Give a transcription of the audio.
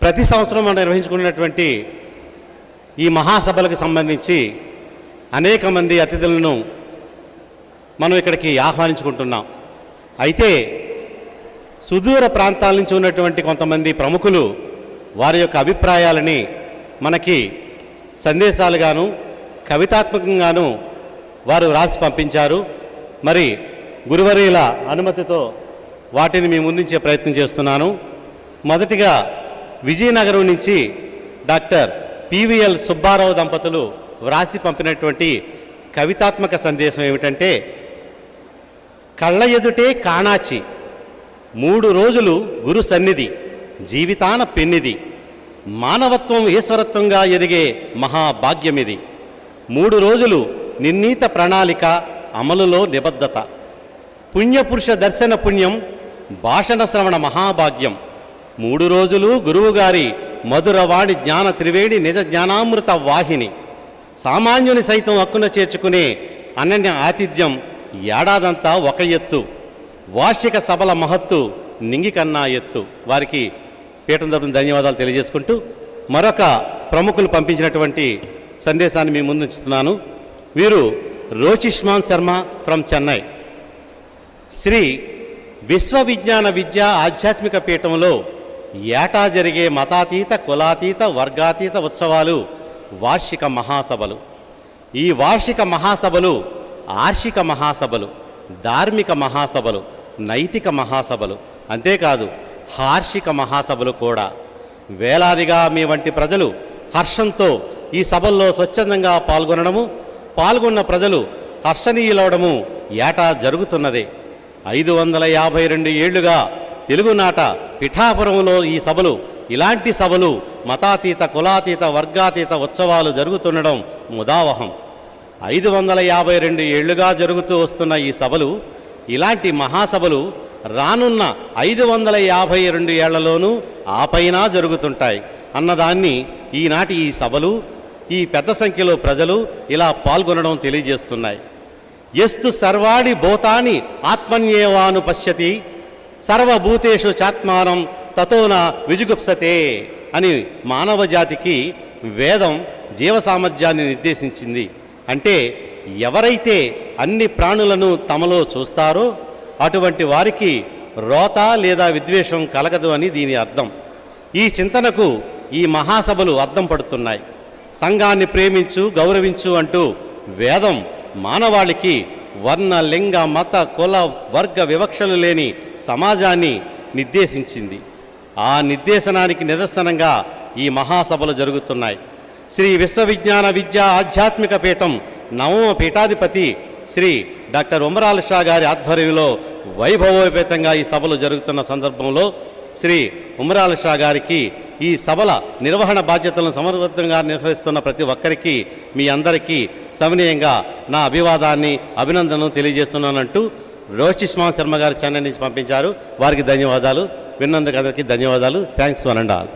ప్రతి సంవత్సరం మనం నిర్వహించుకున్నటువంటి ఈ మహాసభలకు సంబంధించి అనేక మంది అతిథులను మనం ఇక్కడికి ఆహ్వానించుకుంటున్నాం. అయితే సుదూర ప్రాంతాల నుంచి ఉన్నటువంటి కొంతమంది ప్రముఖులు వారి యొక్క అభిప్రాయాలని మనకి సందేశాలుగాను కవితాత్మకంగాను వారు రాసి పంపించారు. మరి గురువర్యుల అనుమతితో వాటిని మీ ముందుంచే ప్రయత్నం చేస్తున్నాను. మొదటిగా విజయనగరం నుంచి డాక్టర్ పివిఎల్ సుబ్బారావు దంపతులు వ్రాసి పంపినటువంటి కవితాత్మక సందేశం ఏమిటంటే, కళ్ళ ఎదుటే కాణాచి 3 రోజులు గురు సన్నిధి జీవితాన పెన్నిది మానవత్వం ఈశ్వరత్వంగా ఎదిగే మహాభాగ్యమిది 3 రోజులు నిర్ణీత ప్రణాళిక అమలులో నిబద్ధత పుణ్యపురుష దర్శన పుణ్యం భాషణ శ్రవణ మహాభాగ్యం 3 రోజులు గురువుగారి మధురవాణి జ్ఞాన త్రివేణి నిజ జ్ఞానామృత వాహిని సామాన్యుని సైతం హక్కున చేర్చుకునే అనన్య ఆతిథ్యం ఏడాదంతా ఒక ఎత్తు వార్షిక సభల మహత్తు నింగి కన్నా ఎత్తు. వారికి పీఠం తరపున ధన్యవాదాలు తెలియజేసుకుంటూ మరొక ప్రముఖులు పంపించినటువంటి సందేశాన్ని మీ ముందు ఉంచుతున్నాను. వీరు రోచిష్మాన్ శర్మ ఫ్రమ్ చెన్నై. శ్రీ విశ్వవిజ్ఞాన విద్యా ఆధ్యాత్మిక పీఠంలో ఏటా జరిగే మతాతీత కులాతీత వర్గాతీత ఉత్సవాలు వార్షిక మహాసభలు. ఈ వార్షిక మహాసభలు ఆర్షిక మహాసభలు, ధార్మిక మహాసభలు, నైతిక మహాసభలు, అంతేకాదు హార్షిక మహాసభలు కూడా. వేలాదిగా మీ వంటి ప్రజలు హర్షంతో ఈ సభల్లో స్వచ్ఛందంగా పాల్గొన్న ప్రజలు హర్షణీయులవడము ఏటా జరుగుతున్నదే. 552 ఏళ్లుగా తెలుగునాట పిఠాపురంలో ఈ సభలు, ఇలాంటి సభలు మతాతీత కులాతీత వర్గాతీత ఉత్సవాలు జరుగుతుండడం ముదావహం. 552 ఏళ్లుగా జరుగుతూ వస్తున్న ఈ సభలు, ఇలాంటి మహాసభలు రానున్న 552 ఏళ్లలోనూ ఆపైనా జరుగుతుంటాయి అన్నదాన్ని ఈనాటి ఈ సభలు, ఈ పెద్ద సంఖ్యలో ప్రజలు ఇలా పాల్గొనడం తెలియజేస్తున్నాయి. ఎస్తు సర్వాణి భూతాని ఆత్మన్యేవాను పశ్యతి సర్వభూతేషు చాత్మానం తతోన విజుగుప్సతే అని మానవ జాతికి వేదం జీవ సామర్థ్యాన్ని నిర్దేశించింది. అంటే ఎవరైతే అన్ని ప్రాణులను తమలో చూస్తారో అటువంటి వారికి రోత లేదా విద్వేషం కలగదు అని దీని అర్థం. ఈ చింతనకు ఈ మహాసభలు అద్దం పడుతున్నాయి. సంఘాన్ని ప్రేమించు గౌరవించు అంటూ వేదం మానవాళికి వర్ణ లింగ మత కుల వర్గ వివక్షలు లేని సమాజాన్ని నిర్దేశించింది. ఆ నిర్దేశనానికి నిదర్శనంగా ఈ మహాసభలు జరుగుతున్నాయి. శ్రీ విశ్వవిజ్ఞాన విద్యా ఆధ్యాత్మిక పీఠం 9వ పీఠాధిపతి శ్రీ డాక్టర్ ఉమరాల షా గారి ఆధ్వర్యంలో వైభవోపేతంగా ఈ సభలు జరుగుతున్న సందర్భంలో శ్రీ ఉమరాల షా గారికి ఈ సభల నిర్వహణ బాధ్యతలను సమర్థవంతంగా నిర్వహిస్తున్న ప్రతి ఒక్కరికి మీ అందరికీ సవినయంగా నా అభివాదాన్ని అభినందనను తెలియజేస్తున్నానంటూ రోచిష్మాన్ శర్మ గారు చెన్నై నుంచి పంపించారు. వారికి ధన్యవాదాలు. విన్నందుకు అందరికీ ధన్యవాదాలు. Thanks one and all.